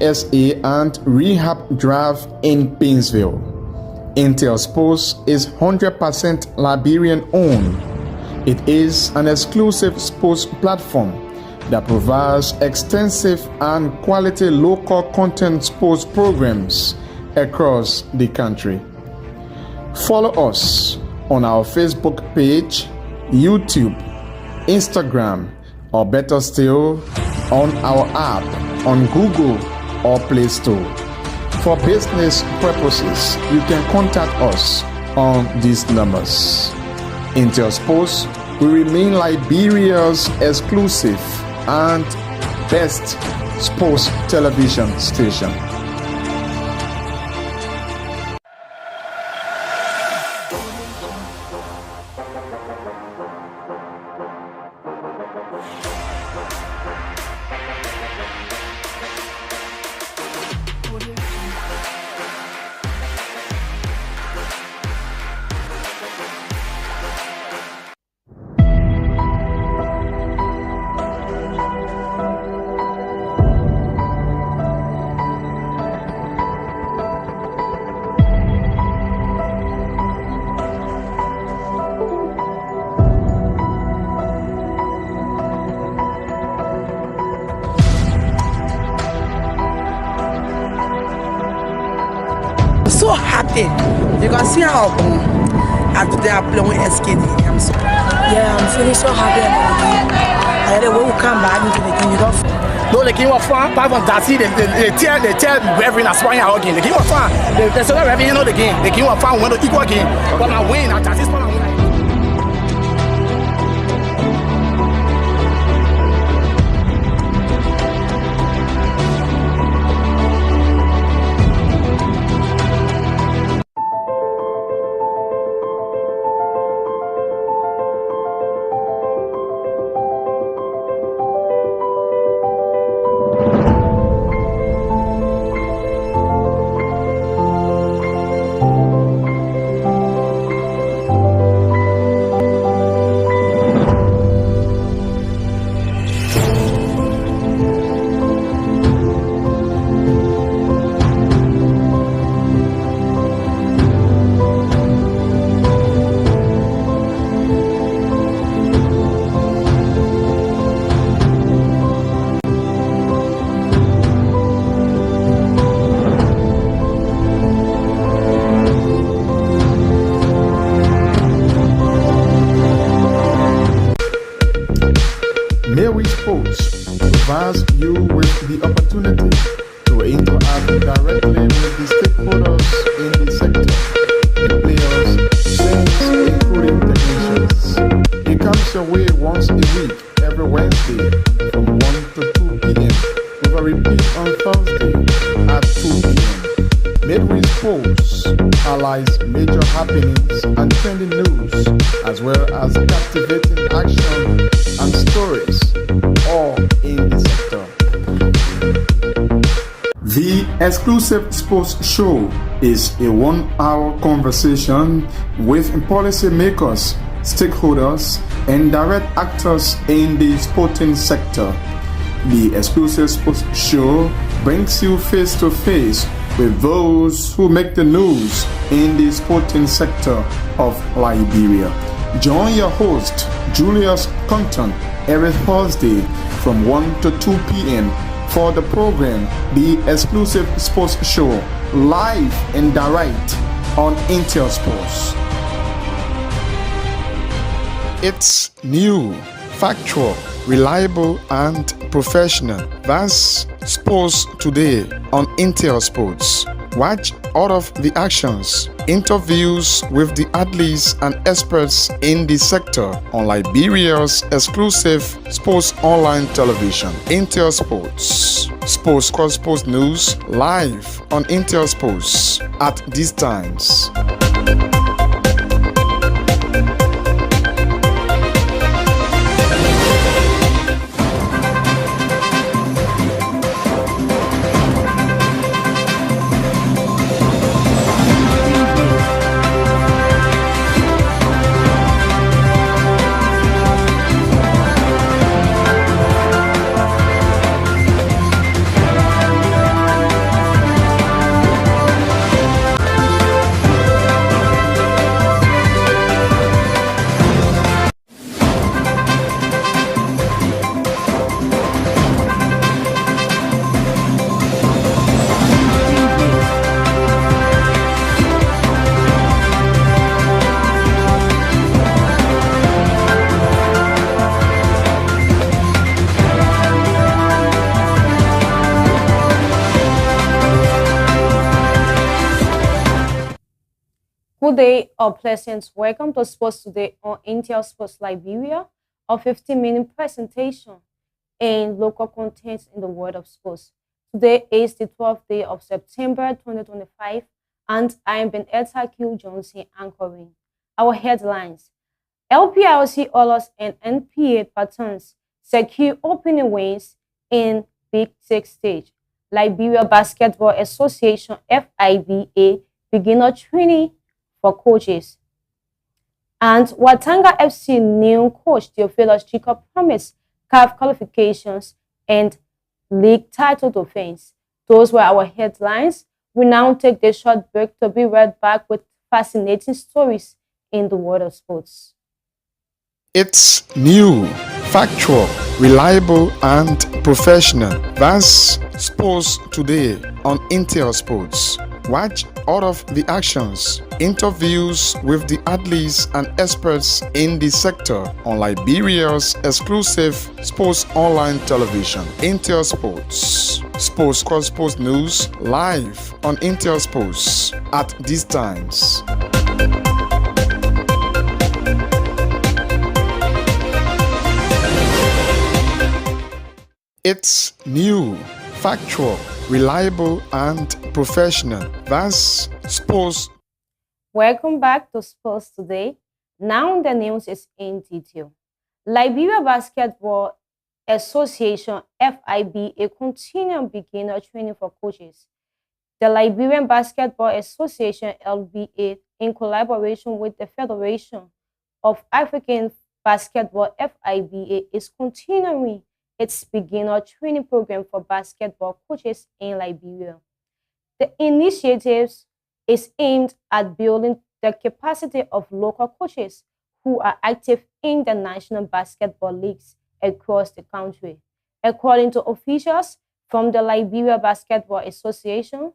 SA and Rehab Drive in Painesville. Intel Sports is 100% Liberian owned. It is an exclusive sports platform that provides extensive and quality local content sports programs across the country. Follow us on our Facebook page, YouTube, Instagram, or better still, on our app on Google or Play Store. For business purposes, you can contact us on these numbers. Intel Sports will remain Liberia's exclusive and best sports television station. So happy. You can see how they are playing with SKD. I'm so I'm feeling so happy about the game. And then when we come back into the game, you don't. No, the game was fun. Apart from that, they tell Reverend Aspire again. The game was fun. They say Reverend, you know the game. The game was fun. We went to equal game. But I win at this point. Mary Sports provides you with the opportunity to interact directly with the stakeholders in the sector, the players, fans, including technicians. It comes your way once a week, every Wednesday from 1 to 2 p.m. with a repeat on Thursday at 2 p.m. Midway Sports highlights major happenings and trending news, as well as captivating action and stories, all in the sector. The exclusive sports show is a 1-hour conversation with policymakers, stakeholders, and direct actors in the sporting sector. The exclusive sports show brings you face to face with those who make the news in the sporting sector of Liberia. Join your host, Julius Compton, every Thursday from 1 to 2 p.m. for the program, The Exclusive Sports Show, live and direct on Intel Sports. It's new, factual, reliable, and professional. That's Sports Today on Intel Sports. Watch all of the actions, interviews with the athletes and experts in the sector on Liberia's exclusive sports online television, Intel Sports. Sports Cross Sports News live on Intel Sports at these times. Good day or pleasant welcome to Sports Today on Intel Sports Liberia, a 15-minute presentation in local content in the world of sports. Today is the 12th day of September 2025, and I am Ben Eta Q. Johnson anchoring. Our headlines: LPRC Oilers and NPA Patterns secure opening wins in Big Six stage. Liberia Basketball Association FIBA beginner training for coaches. And Watanga FC new coach Theophilus Chico promised CAF qualifications and league title defense. Those were our headlines. We now take the short break to be right back with fascinating stories in the world of sports. It's new, factual, reliable, and professional. That's Sports Today on Intel Sports. Watch all of the actions, interviews with the athletes and experts in the sector on Liberia's exclusive sports online television, Intel Sports. Sports Cross Sports News live on Intel Sports at these times. It's new, factual, reliable, and professional. That's Sports. Welcome back to Sports Today. Now the news is in detail. Liberia Basketball Association FIBA continuing beginner training for coaches. The Liberian Basketball Association LBA, in collaboration with the Federation of African Basketball FIBA, is continuing its beginner training program for basketball coaches in Liberia. The initiative is aimed at building the capacity of local coaches who are active in the national basketball leagues across the country. According to officials from the Liberia Basketball Association,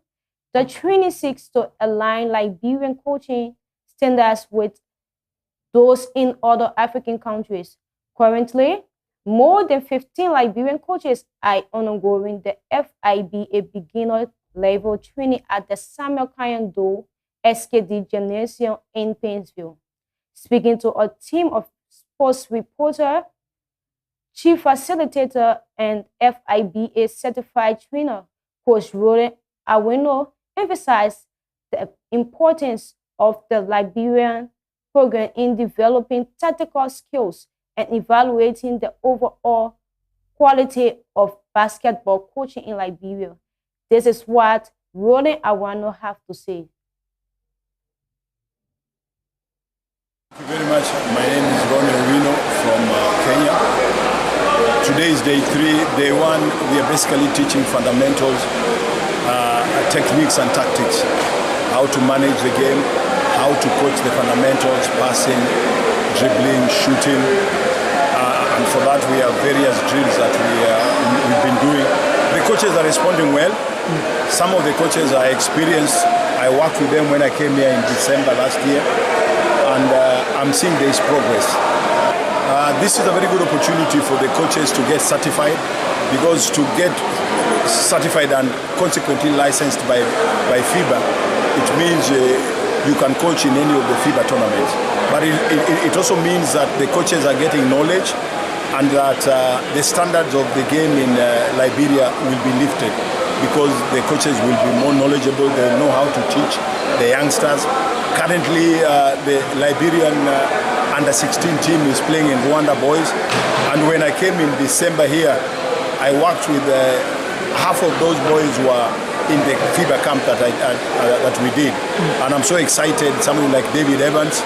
the training seeks to align Liberian coaching standards with those in other African countries. Currently, more than 15 Liberian coaches are undergoing the FIBA beginner level training at the Samuel Kayando SKD Gymnasium in Painesville. Speaking to a team of sports reporter, chief facilitator, and FIBA certified trainer, Coach Roland Aweno emphasized the importance of the Liberian program in developing tactical skills and evaluating the overall quality of basketball coaching in Liberia. This is what Roland Awano have to say. Thank you very much. My name is Ronnie Owino from Kenya. Today is day 3. Day 1, we are basically teaching fundamentals, techniques and tactics, how to manage the game, how to coach the fundamentals, passing, dribbling, shooting, and for that we have various drills that we've been doing. The coaches are responding well. Some of the coaches are experienced. I worked with them when I came here in December last year, and I'm seeing there is progress. This is a very good opportunity for the coaches to get certified, because to get certified and consequently licensed by FIBA, it means you can coach in any of the FIBA tournaments. But it also means that the coaches are getting knowledge, and that the standards of the game in Liberia will be lifted, because the coaches will be more knowledgeable. They know how to teach the youngsters. Currently, the Liberian under-16 team is playing in Rwanda boys, and when I came in December here, I worked with half of those boys who are in the FIBA camp that we did, and I'm so excited. Somebody like David Evans,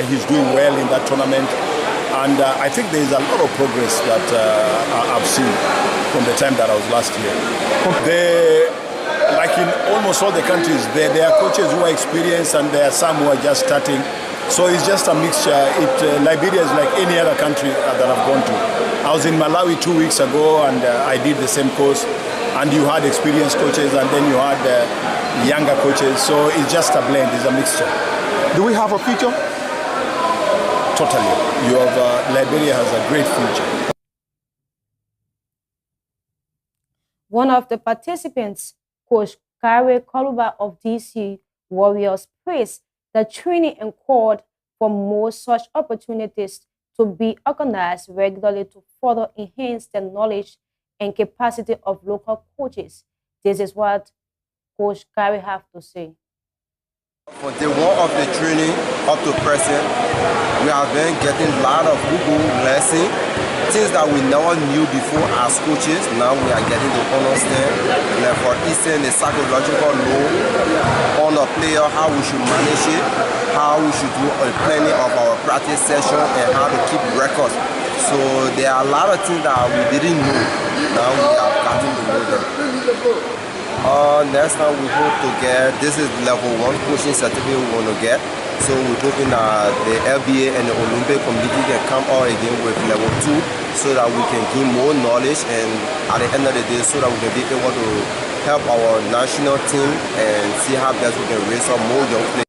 he's doing well in that tournament, and I think there is a lot of progress that I've seen from the time that I was last here. Like in almost all the countries, there are coaches who are experienced, and there are some who are just starting. So it's just a mixture. Liberia is like any other country that I've gone to. I was in Malawi 2 weeks ago, and I did the same course. And you had experienced coaches, and then you had younger coaches. So it's just a blend. It's a mixture. Do we have a future? Totally. Liberia has a great future. One of the participants, Coach Kare Koluba of DC Warriors, praised The training called for more such opportunities to be organized regularly to further enhance the knowledge and capacity of local coaches. This is what Coach Gary have to say. For day one of the training up to present, we have been getting a lot of Google lessons, things that we never knew before as coaches. Now we are getting to understand, like for instance, the psychological load on the player, how we should manage it, how we should do a planning of our practice session, and how to keep records. So there are a lot of things that we didn't know. Now we have gotten to know them. Next time we hope to get, this is level 1 coaching certificate we want to get. So we're hoping that the LBA and the Olympic committee can come out again with level 2 so that we can gain more knowledge, and at the end of the day so that we can be able to help our national team and see how best we can raise up more young players.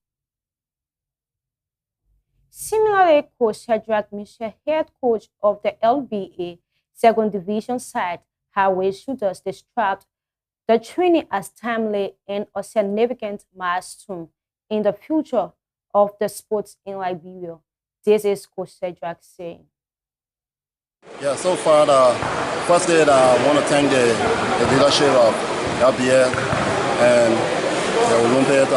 Similarly, Coach Shadrach Mitchell, head coach of the LBA Second Division side, Highway Shooters, described the training as timely and a significant milestone in the future of the sports in Liberia. This is Coach Shadrach saying. Yeah, so far, first day, I want to thank the leadership of LBA and the Olympic,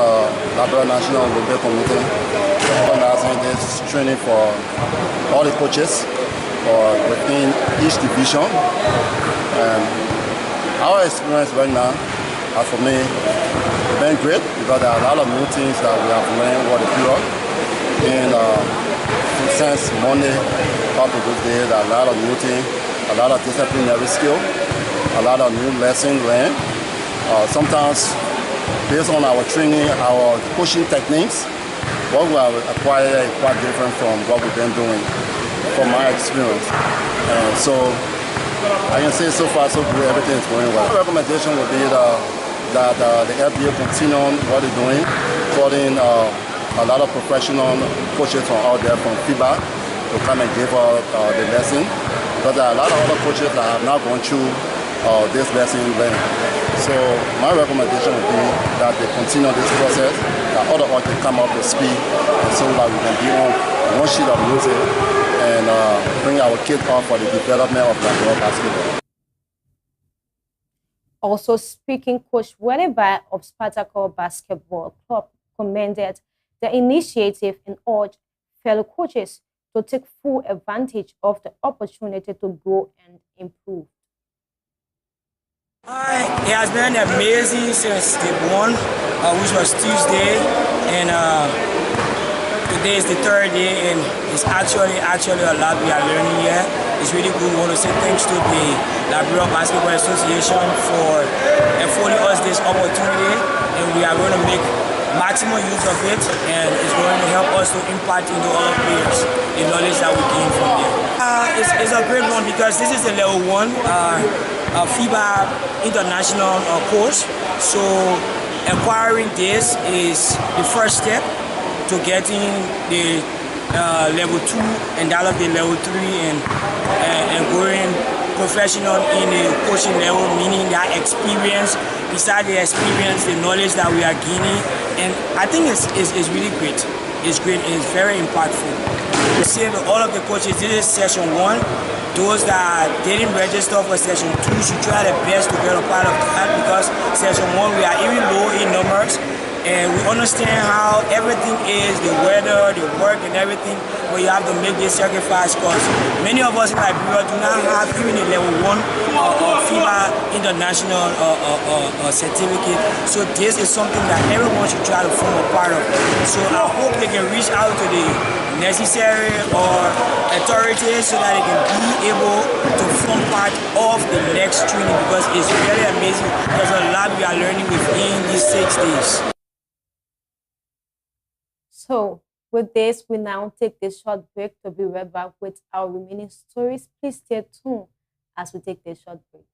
Liberia National Olympic Committee for organizing this training for all the coaches within each division. Our experience right now, for me, it's been great because there are a lot of new things that we have learned over the period. And since Monday up to this day, there are a lot of new things, a lot of disciplinary skill, a lot of new lessons learned. Sometimes, based on our training, our coaching techniques, what we have acquired is quite different from what we've been doing, from my experience. So I can say so far so good, everything is going well. My recommendation would be that the LBA continue on what they're doing, calling a lot of professional coaches from out there from FIBA to come and give the lesson. Because there are a lot of other coaches that have not gone through this lesson learning. So my recommendation would be that they continue this process, that other coaches come up to speed, and so that we can be on one sheet of music and bring our kids up for the development of Liberia basketball. Also speaking, Coach Welebai of Spartaco Basketball Club commended the initiative and urged fellow coaches to take full advantage of the opportunity to grow and improve. It has been amazing since day one, which was Tuesday, and today is the third day, and it's actually a lot we are learning here. It's really good. We want to say thanks to the Liberia Basketball Association for affording us this opportunity, and we are going to make maximum use of it, and it's going to help us to impact into other players the knowledge that we gain from there. It's a great one because this is the level 1 FIBA international course. So acquiring this is the first step to getting the level 2 and develop the level 3 and going professional in the coaching level, meaning that experience, beside the experience, the knowledge that we are gaining. And I think it's really great. It's great and it's very impactful. We say to all of the coaches, this is session 1. Those that didn't register for session 2 should try their best to get a part of that, because session 1 we are even low in numbers. And we understand how everything is, the weather, the work and everything, but you have to make this sacrifice because many of us in Liberia do not have even a level 1 FIBA international certificate. So this is something that everyone should try to form a part of. So I hope they can reach out to the necessary authorities so that they can be able to form part of the next training, because it's really amazing. There's a lot we are learning within these 6 days. So with this, we now take this short break to be right back with our remaining stories. Please stay tuned as we take this short break.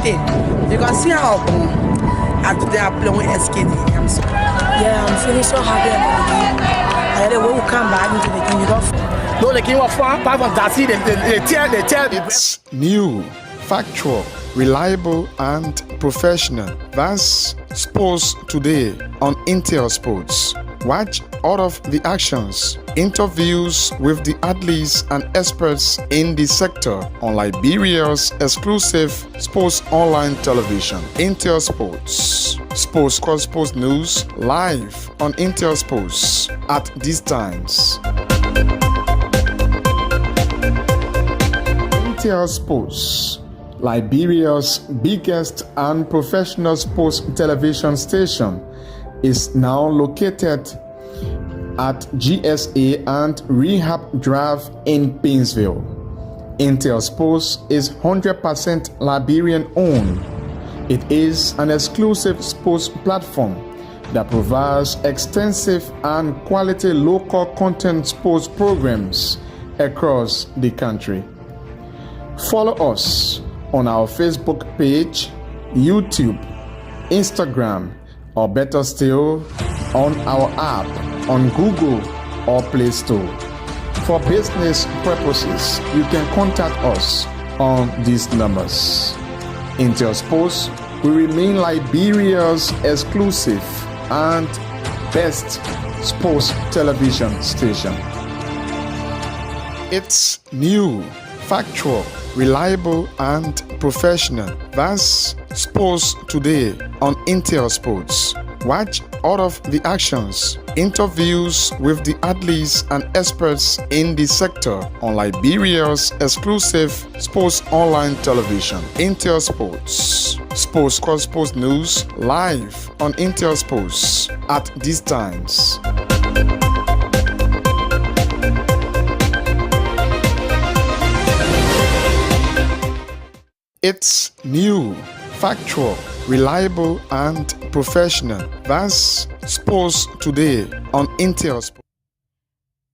happy. You can see how after they are playing with SKD. I'm so Yeah, I'm feeling so happy about the game. And then when we come back into the game, you don't. No, the game was fun. Apart from Darcy, they tear. It's new, factual, reliable, and professional. That's Sports Today on Intel Sports. Watch all of the actions, interviews with the athletes and experts in the sector on Liberia's exclusive sports online television, Intel Sports. Sports Cross Sports News live on Intel Sports at these times. Intel Sports, Liberia's biggest and professional sports television station, is now located at GSA and Rehab Drive in Painesville. Intel Sports is 100% Liberian owned. It is an exclusive sports platform that provides extensive and quality local content sports programs across the country. Follow us on our Facebook page, YouTube, Instagram, or better still, on our app on Google or Play Store. For business purposes, you can contact us on these numbers. Intel Sports will remain Liberia's exclusive and best sports television station. It's new, factual, reliable, and professional. That's Sports Today on Intel Sports. Watch all of the actions, interviews with the athletes and experts in the sector on Liberia's exclusive sports online television, Intel Sports. Sports Cross Sports News live on Intel Sports at these times. It's new, factual, reliable, and professional. That's Sports Today on Intel Sports.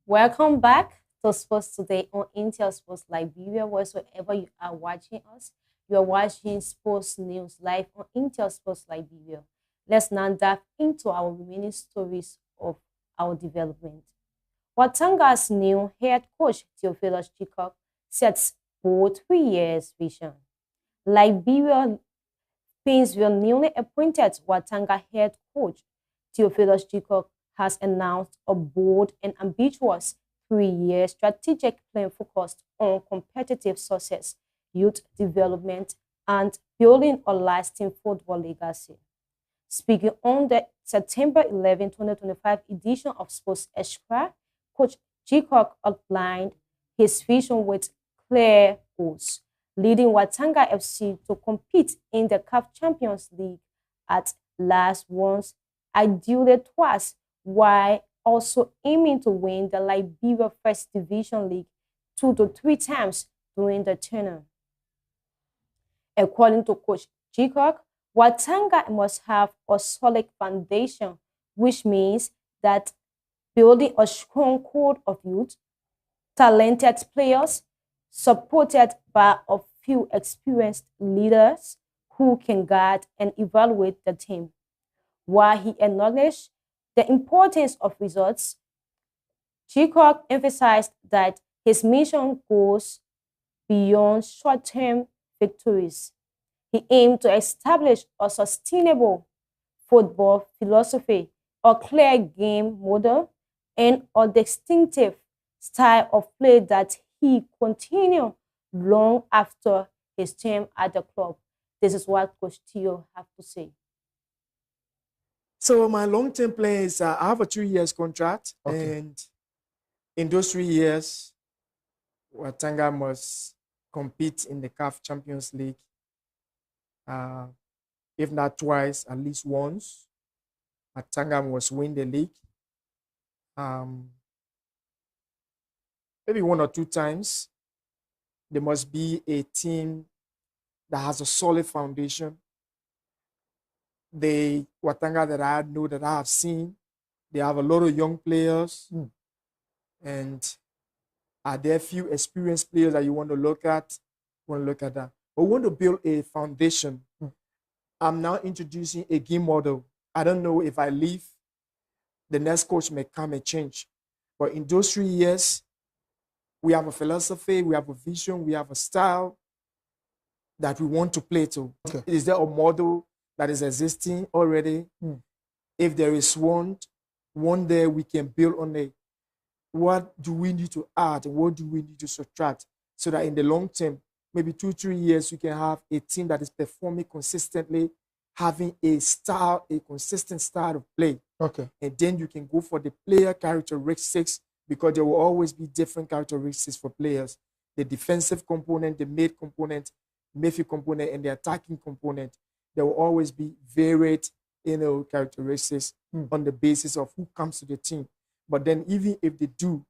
Welcome back to Sports Today on Intel Sports Liberia. Wherever you are watching us, you are watching sports news live on Intel Sports Liberia. Let's now dive into our remaining stories of our development. Watanga's new head coach, Theophilus Chikok, sets bold 3 years vision. Liberia Painesville newly appointed Watanga head coach Theophilus Chikok has announced a bold and ambitious 3-year strategic plan focused on competitive success, youth development, and building a lasting football legacy. Speaking on the September 11, 2025 edition of Sports Extra, Coach Chikok outlined his vision with clear goals, leading Watanga FC to compete in the CAF Champions League at last once, ideally twice, while also aiming to win the Liberia First Division League 2 to 3 times during the tenure. According to Coach Chikok, Watanga must have a solid foundation, which means that building a strong core of youth, talented players, supported by a few experienced leaders who can guide and evaluate the team. While he acknowledged the importance of results, Chikok emphasized that his mission goes beyond short-term victories. He aimed to establish a sustainable football philosophy, a clear game model, and a distinctive style of play that he continued long after his time at the club. This is what Coach Theo has to say. So my long-term plan is I have a 3 years contract, and in those 3 years, Watanga must compete in the CAF Champions League. If not twice, at least once. Watanga must win the league. Maybe 1 or 2 times. There must be a team that has a solid foundation. The Watanga that I know, that I have seen, they have a lot of young players. And are there few experienced players that you want to look at? Want to look at that. But we want to build a foundation I'm now introducing a game model. I don't know if I leave, the next coach may come and change. But in those 3 years, we have a philosophy, we have a vision, we have a style that we want to play to. Okay. Is there a model that is existing already? If there is one day we can build on it. What do we need to add? What do we need to subtract? So that in the long term, maybe 2-3 years, we can have a team that is performing consistently, having a style, a consistent style of play. Okay. And then you can go for the player characteristics, because there will always be different characteristics for players. The defensive component, the mid component, midfield component, and the attacking component. There will always be varied, characteristics on the basis of who comes to the team. But then even if they do,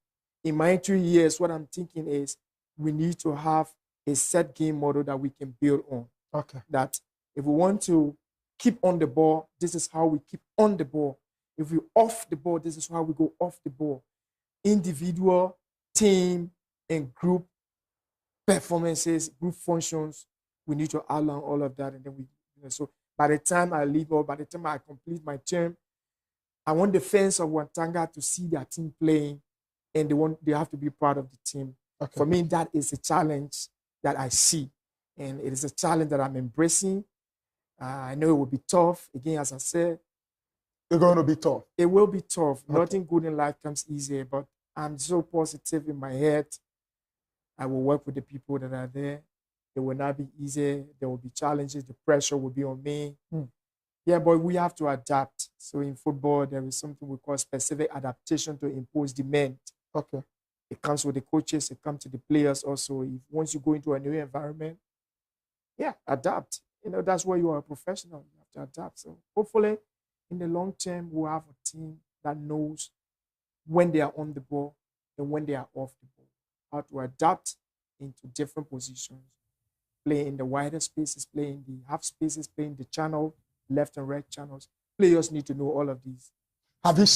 in my 3 years, what I'm thinking is we need to have a set game model that we can build on. Okay. That if we want to keep on the ball, this is how we keep on the ball. If we off the ball, this is how we go off the ball. Individual, team, and group performances, group functions, we need to outline all of that. And then so by the time I leave or by the time I complete my term, I want the fans of Wantagh to see their team playing, and they have to be part of the team. Okay. For me, that is a challenge that I see, and it is a challenge that I'm embracing. I know it will be tough. Again, as I said, it's going to be tough. It will be tough. Okay. Nothing good in life comes easy, but I'm so positive in my head. I will work with the people that are there. It will not be easy. There will be challenges. The pressure will be on me. Yeah, but we have to adapt. So in football, there is something we call specific adaptation to impose demand. Okay. It comes with the coaches. It comes to the players also. Once you go into a new environment, yeah, adapt. That's where you are a professional. You have to adapt. So hopefully, in the long term, we'll have a team that knows when they are on the ball and when they are off the ball, how to adapt into different positions, play in the wider spaces, play in the half spaces, play in the channel, left and right channels. Players need to know all of these. Have you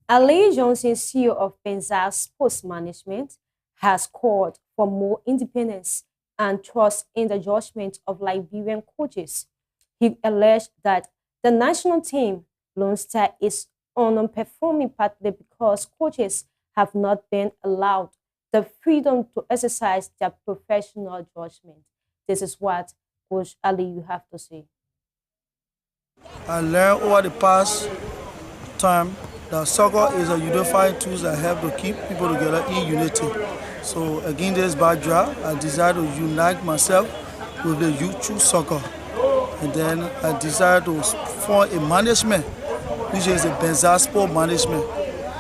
Ali Johnson, CEO of Penzance Sports Management, has called for more independence and trust in the judgment of Liberian coaches. He alleged that the national team, Lone Star, is underperforming partly because coaches have not been allowed the freedom to exercise their professional judgment. This is what Coach Ali, you have to say. I learned over the past time that soccer is a unified tool that helps to keep people together in unity. So against this backdrop, I decided to unite myself with the youth through soccer. And then I decided to form a management, which is the Penzance Sports Management.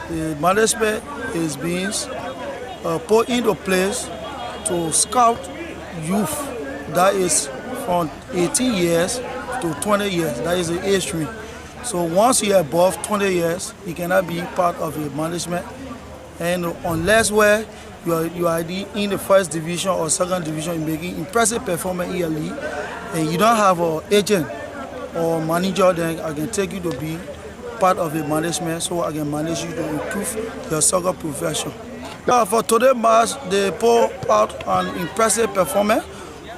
The management is being put into place to scout youth that is from 18 years to 20 years. That is the age range. So once you're above 20 years, you cannot be part of the management. And unless where you are in the first division or second division, you're making impressive performance in your league, and you don't have an agent or manager, then I can take you to be part of the management so I can manage you to improve your soccer profession. For today's match, they put out an impressive performance.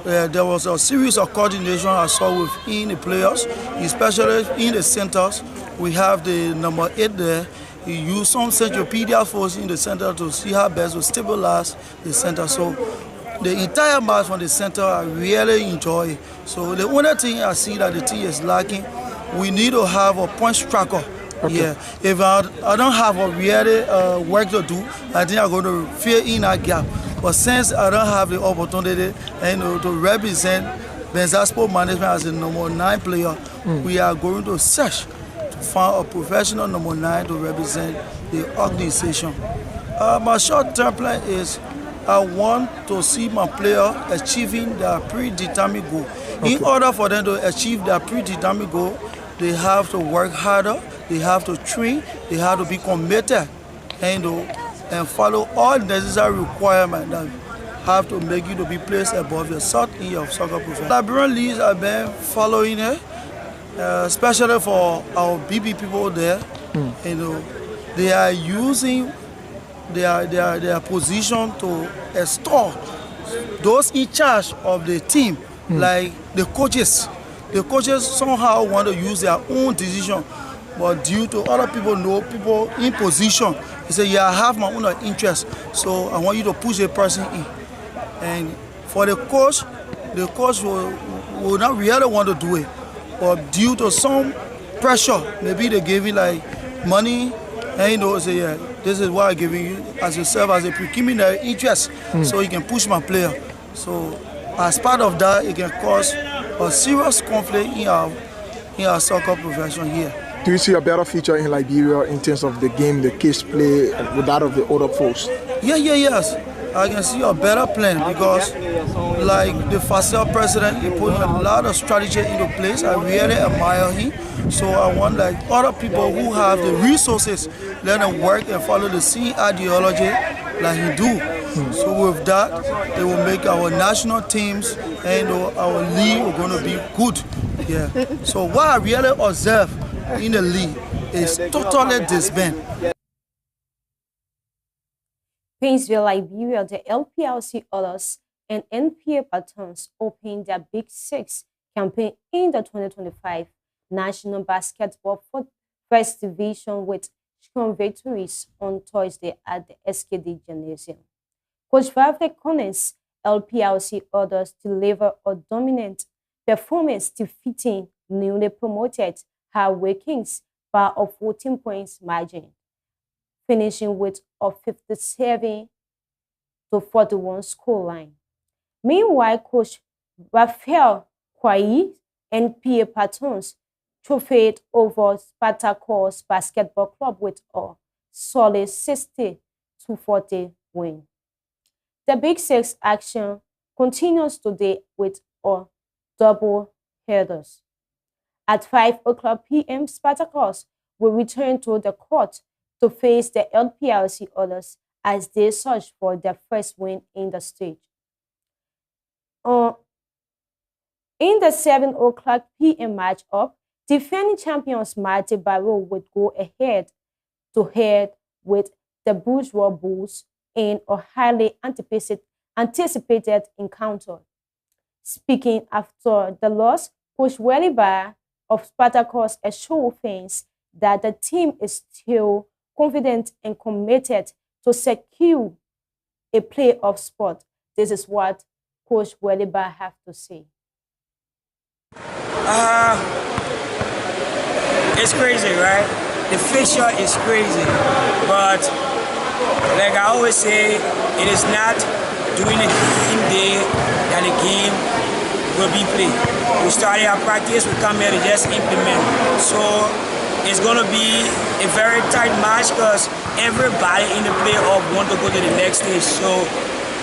There was a series of coordination I saw within the players, especially in the centers. We have the number 8 there. He used some centripetal force in the center to see how best to stabilize the center. So the entire match from the center, I really enjoy it. So the only thing I see that the team is lacking, we need to have a point striker. Okay. Yeah, if I don't have a really work to do, I think I'm going to fill in that gap. But since I don't have the opportunity to represent Penzance Sports Management as the number 9 player, we are going to search to find a professional number 9 to represent the organization. My short-term plan is I want to see my player achieving their predetermined goal. Okay. In order for them to achieve their predetermined goal, they have to work harder, they have to train, they have to be committed, and follow all necessary requirements that have to make you to be placed above your sort in your soccer profession. Liberian leagues have been following it, especially for our BB people there. They are using their position to extort those in charge of the team, like the coaches somehow want to use their own decision, but due to other people in position, they say, yeah, I have my own interest, so I want you to push a person in. And for the coach will not really want to do it, but due to some pressure, maybe they give you like money, and say, yeah, this is what I'm giving you as yourself as a preliminary interest, so you can push my player. So as part of that, it can cause a serious conflict in our soccer profession here. Do you see a better future in Liberia in terms of the game, the kids play, with that of the other folks? Yes. I can see a better plan because, like the FACEL president, he put a lot of strategy into place. I really admire him. So I want like other people who have the resources, let them work and follow the same ideology like he do. So with that, it will make our national teams and our league are going to be good. Yeah. So what I really observe in the league is totally disband. Painesville, Liberia, the LPLC Oilers and NPA Patons opened their Big Six campaign in the 2025 National Basketball First Division with strong victories on Thursday at the SKD Gymnasium. Coach Vavek Collins' LPLC Oilers delivered a dominant performance, defeating newly promoted Highway Kings by a 14 points margin, finishing with a 57-41 scoreline. Meanwhile, Coach Raphael Kwai and PA Patons trophied over Spartacus Basketball Club with a solid 60-40 win. The Big Six action continues today with a double headers. At 5 o'clock p.m., Spartacus will return to the court to face the LPLC Oilers as they search for their first win in the stage. In the 7 o'clock p.m. matchup, defending champions Marty Barrow would go head-to-head with the Bourgeois Bulls in a highly anticipated encounter. Speaking after the loss, Coach Wellibar of Spartacus assured fans that the team is still confident and committed to secure a playoff spot. This is what Coach Wellibar have to say. It's crazy, right? The fixture is crazy, but like I always say, it is not during the game day that the game will be played. We started our practice, we come here to just implement. So it's going to be a very tight match because everybody in the playoff want to go to the next stage. So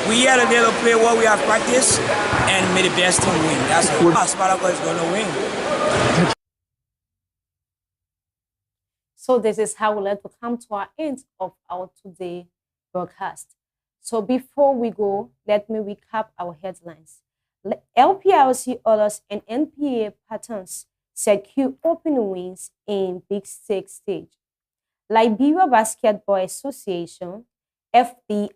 we here today to play what we have practiced and may the best team win. That's all. Spartacus is going to win. So this is how we'd like to come to our end of our today broadcast. So before we go, let me recap our headlines. LPLC Oilers and NPA Patons secure open wins in Big Six stage. Liberia Basketball Association, FIBA,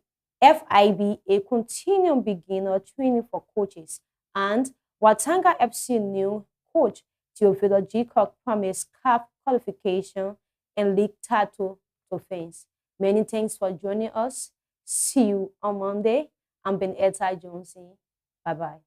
continue beginner training for coaches, and Watanga FC new coach Theophilo G-Cock promised CAF qualification and league title to fans. Many thanks for joining us. See you on Monday. I'm Ben Eta Johnson. Bye-bye.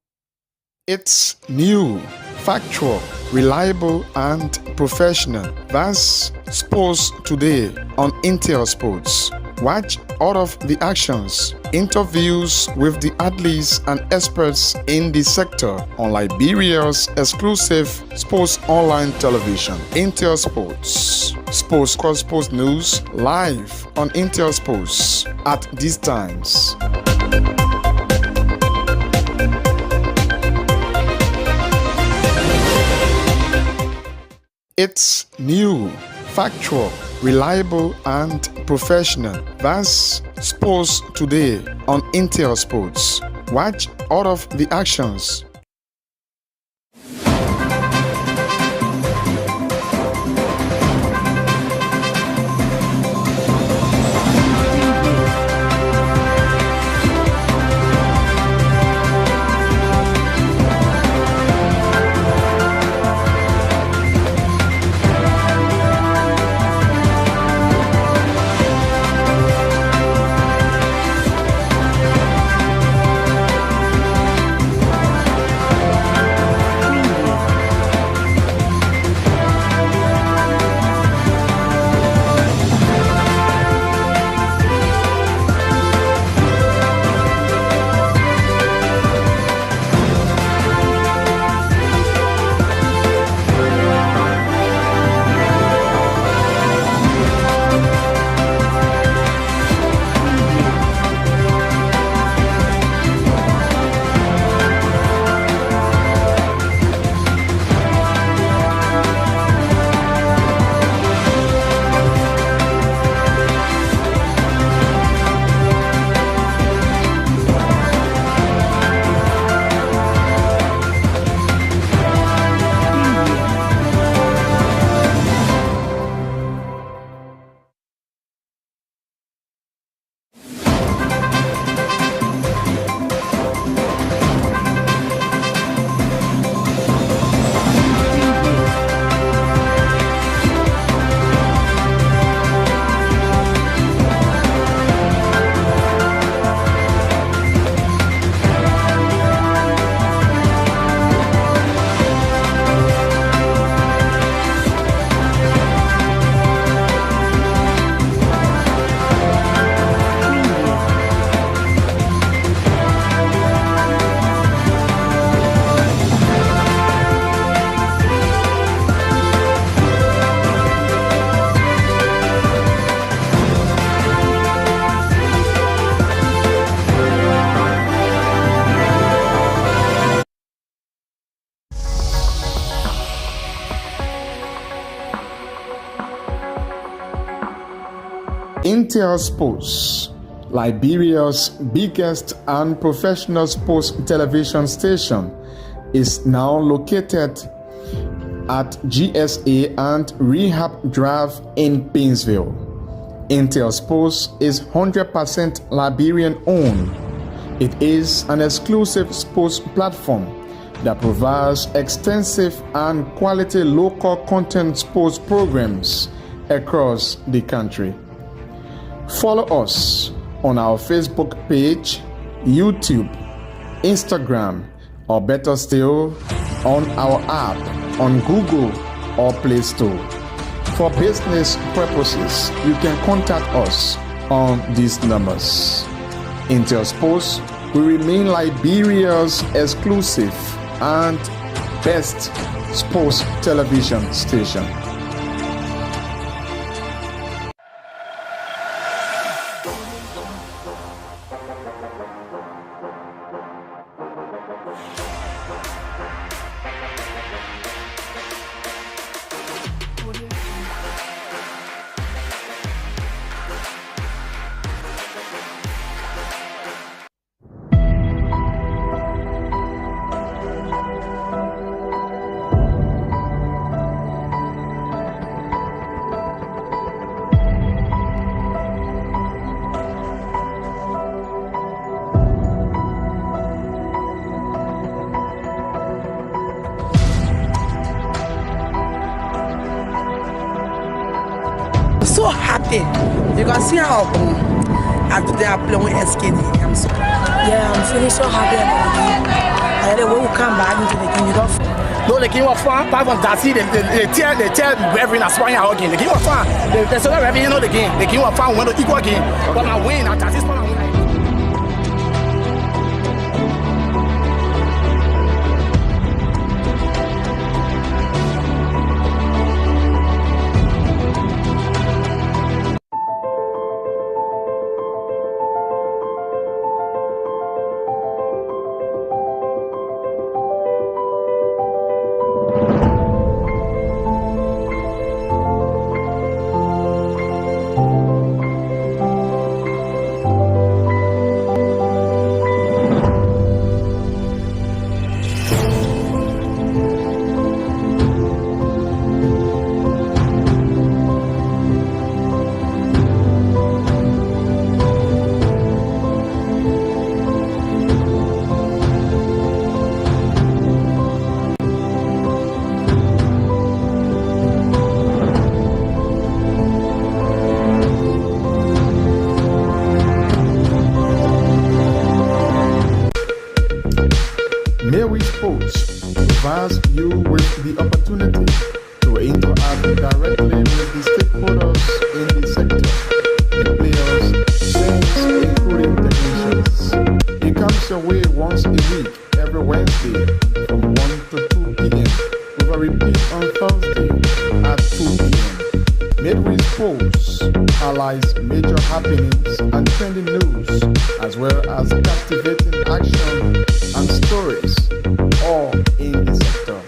It's new, factual, reliable, and professional. That's Sports Today on Intel Sports. Watch all of the actions, interviews with the athletes and experts in the sector on Liberia's exclusive sports online television, Intel Sports. Sports Cross Sports News live on Intel Sports at these times. It's new, factual, reliable, and professional. That's Sports Today on Intel Sports. Watch all of the actions, Intel Sports, Liberia's biggest and professional sports television station, is now located at GSA and Rehab Drive in Painesville. Intel Sports is 100% Liberian owned. It is an exclusive sports platform that provides extensive and quality local content sports programs across the country. Follow us on our Facebook page, YouTube, Instagram, or better still, on our app on Google or Play Store. For business purposes, you can contact us on these numbers. Intel Sports will remain Liberia's exclusive and best sports television station. So happy. You can see how after they are playing with SKD. I'm so I'm feeling so happy about the game. And the way we come back into the game, you don't. No, the game was fun. Apart from Darcy, they tear Reverend Aspire out again. The game was fun. The second Reverend, you know the game. The game was fun. We went to equal game. But I win. And Darcy's fun. Mary Sports provides you with the opportunity to interact directly with the stakeholders in the sector, the players, fans, including technicians. It comes your way once a week, every Wednesday from 1 to 2 p.m. with a repeat on Thursday at 2 p.m. Mary Sports highlights major happenings and trending news, as well as captivating action and stories, all in the sector.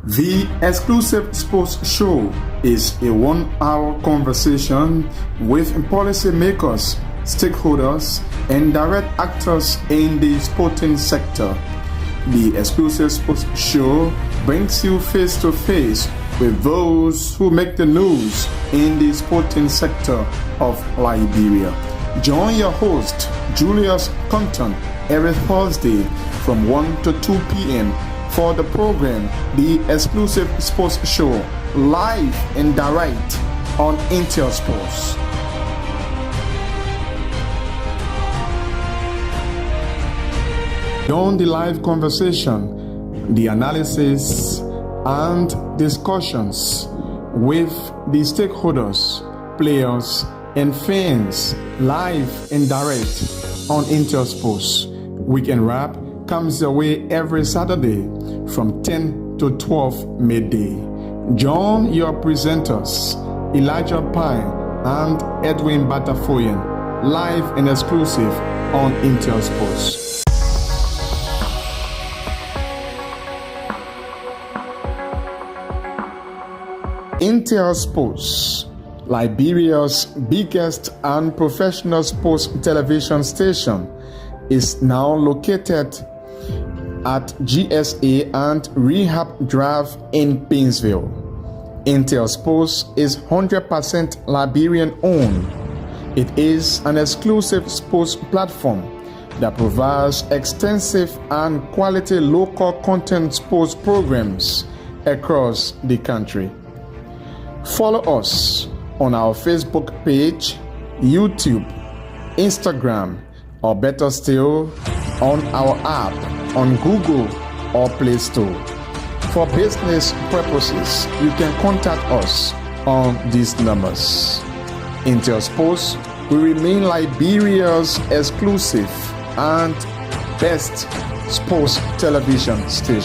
The exclusive sports show is a 1-hour conversation with policymakers, stakeholders, and direct actors in the sporting sector. The exclusive sports show brings you face to face with those who make the news in the sporting sector of Liberia. Join your host, Julius Compton, every Thursday from 1 to 2 p.m. for the program, The Exclusive Sports Show, live and direct on Intel Sports. During the live conversation, the analysis and discussions with the stakeholders, players, and fans, live and direct on Intel Sports. Weekend Wrap comes your way every Saturday from 10 to 12 midday. Join your presenters, Elijah Pine and Edwin Batafoyan, live and exclusive on Intel Sports. Intel Sports, Liberia's biggest and professional sports television station, is now located at GSA and Rehab Drive in Painesville. Intel Sports is 100% Liberian owned. It is an exclusive sports platform that provides extensive and quality local content sports programs across the country. Follow us on our Facebook page, YouTube, Instagram, or better still, on our app on Google or Play Store. For business purposes, you can contact us on these numbers. Intel Sports will remain Liberia's exclusive and best sports television station.